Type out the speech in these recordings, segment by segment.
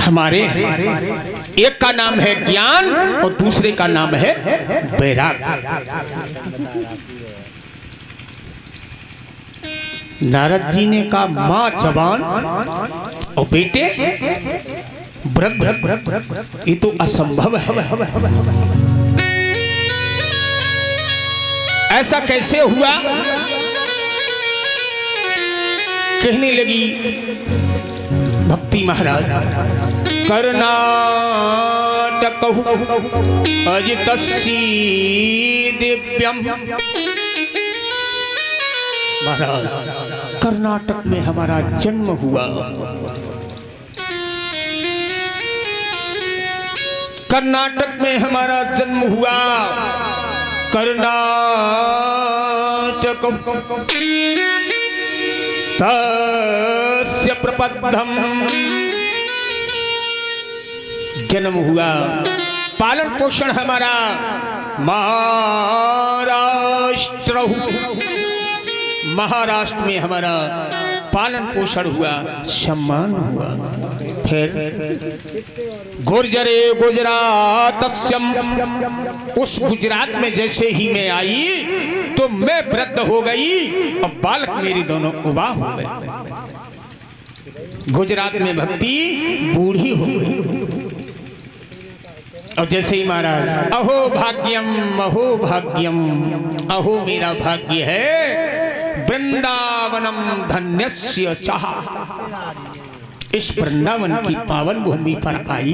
हमारे एक का नाम है ज्ञान और दूसरे का नाम है वैराग। नारद जी ने कहा मां जवान और बेटे वृद्ध, ये तो असंभव है। ऐसा कैसे हुआ? कहने लगी भक्ति महाराज, कर्नाटक अजितस्सी दिव्यम। महाराज कर्नाटक में हमारा जन्म हुआ, कर्नाटक में हमारा जन्म हुआ। कर्नाटक तस्य प्रपद्धम, जन्म हुआ। पालन पोषण हमारा महाराष्ट्र, महाराष्ट्र में हमारा पालन पोषण हुआ, सम्मान हुआ। फिर गुर्जरे गुजरात, उस गुजरात में जैसे ही मैं आई तो मैं वृद्ध हो गई और बालक मेरे दोनों उबा हो गए। गुजरात में भक्ति बूढ़ी हो गई। और जैसे ही महाराज अहो भाग्यम अहो भाग्यम, अहो मेरा भाग्य है वृंदावनम धन्यस्य चाह, इस वृंदावन की पावन भूमि पर आई।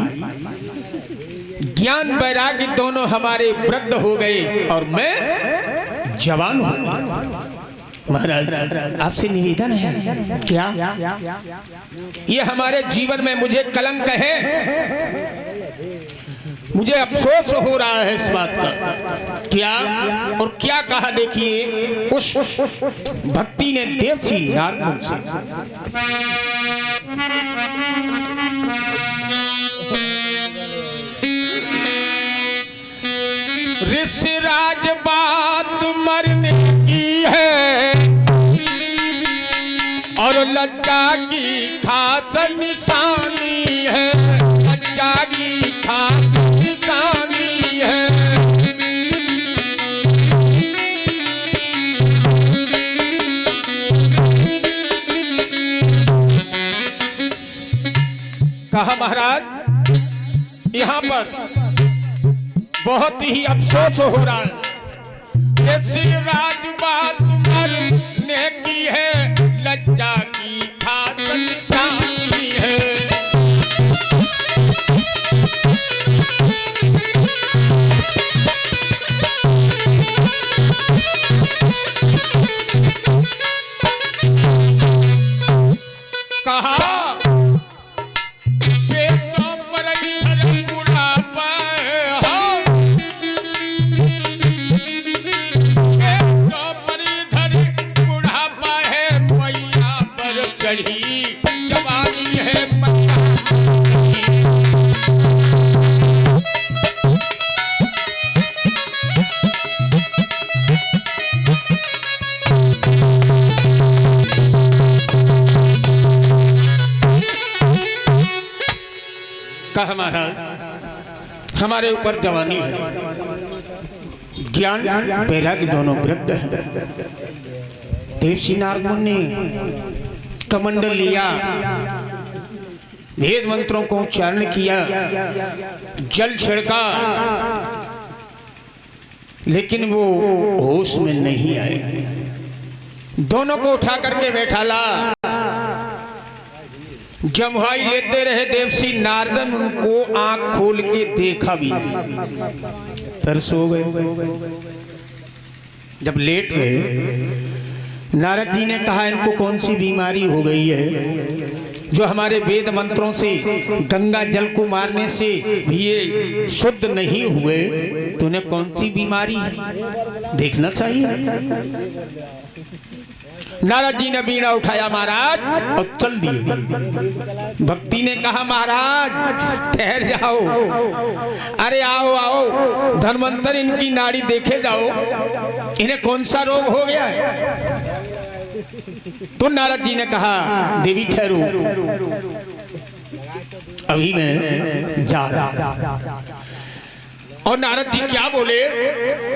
ज्ञान वैराग्य दोनों हमारे वृद्ध हो गए और मैं जवान हो गया। महाराज आपसे निवेदन है क्या? ये हमारे जीवन में मुझे कलंक है, मुझे अफसोस हो रहा है इस बात का। क्या और क्या कहा? देखिए उस भक्ति ने देवसी नारद से ऋषिराज बात मरने की है और लज्जा की खास निशानी है, लज्जा की खास निशानी है। कहा महाराज यहाँ पर बहुत ही अफसोस हो रहा है। ऋषिराज बात मरने की है, लज्जा की खास निशानी है। कहा पेटों पर इधर बुढ़ापा है, पेटों पर इधर बुढ़ापा है, मैया पर चढ़ी जवानी है। कहा महाराज हमारे ऊपर जवानी है, ज्ञान वैराग्य दोनों वृद्ध है। देवसी नारद मुनि ने कमंडल लिया, वेद मंत्रों को उच्चारण किया, जल छिड़का, लेकिन वो होश में नहीं आए। दोनों को उठा करके बैठा ला, जमुहाई लेते रहे देवसी नारदन, उनको आंख खोल के देखा भी नहीं, फिर सो गए। जब लेट गए नारद जी ने कहा इनको कौन सी बीमारी हो गई है जो हमारे वेद मंत्रों से, गंगा जल को मारने से भी ये शुद्ध नहीं हुए, तो उन्हें कौन सी बीमारी है देखना चाहिए। नारद जी ने बीड़ा उठाया महाराज और चल दिए। भक्ति ने कहा महाराज ठहर जाओ, अरे आओ आओ, धर्मांतर इनकी नाड़ी देखे जाओ, इन्हें कौन सा रोग हो गया है। तो नारद जी ने कहा देवी ठहरो, अभी मैं जा रहा। और नारद जी क्या बोले?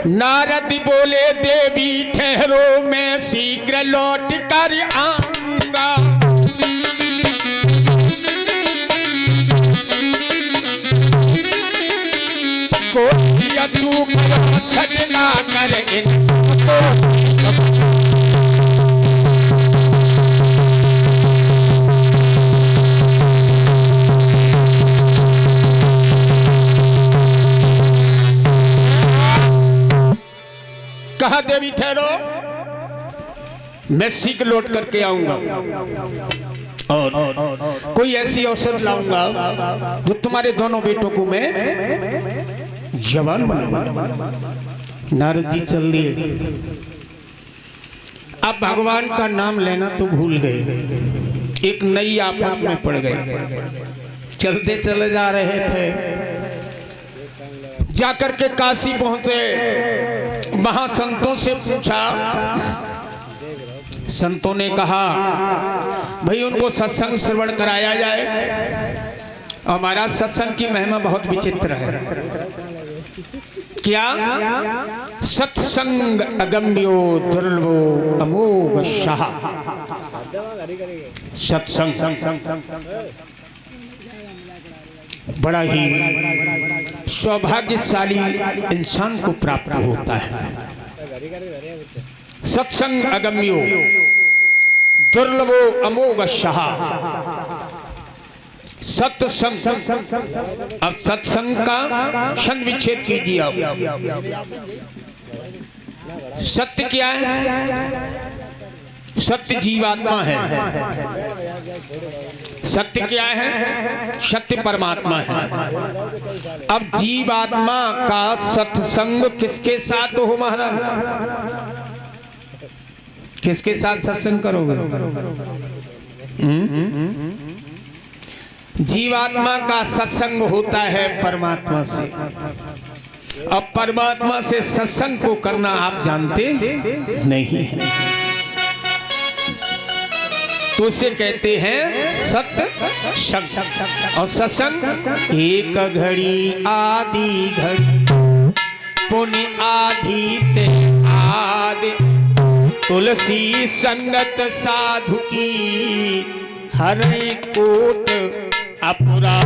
नारद बोले देवी ठहरो मैं शीघ्र लौट कर आऊंगा। कोई अचूक सजना कर इनको कहा देवी ठहरो मैं शीघ्र लौट करके आऊंगा और कोई ऐसी औषध लाऊंगा जो तुम्हारे दोनों बेटों को मैं जवान बनाऊंगा। नारद जी चल दिए। अब भगवान का नाम लेना तो भूल गए, एक नई आफत में पड़ गए। चलते चले जा रहे थे, जाकर के काशी पहुंचे। महासंतों से पूछा, संतों ने कहा भाई उनको सत्संग श्रवण कराया जाए। हमारा सत्संग की महिमा बहुत विचित्र है। क्या? सत्संग अगम्यो दुर्लभो अमोघ शाह। सत्संग बड़ा ही सौभाग्यशाली इंसान को प्राप्त होता है। सत्संग अगम्यो दुर्लभो अमोघ शाह। सत्संग, अब सत्संग का क्षण विच्छेद कीजिए। अब सत्य क्या है? सत्य जीवात्मा है। सत्य क्या है? सत्य परमात्मा है। अब जीवात्मा का सत्संग किसके साथ हो महाराज? किसके साथ सत्संग करोगे? जीवात्मा का सत्संग होता है परमात्मा से। अब परमात्मा से सत्संग को करना आप जानते नहीं हैं, तो उसे कहते हैं सत्संग। और सत्संग एक घड़ी आधी घड़ी पुण्य आधी ते आदि, तुलसी संगत साधु की हर कोट अपुरा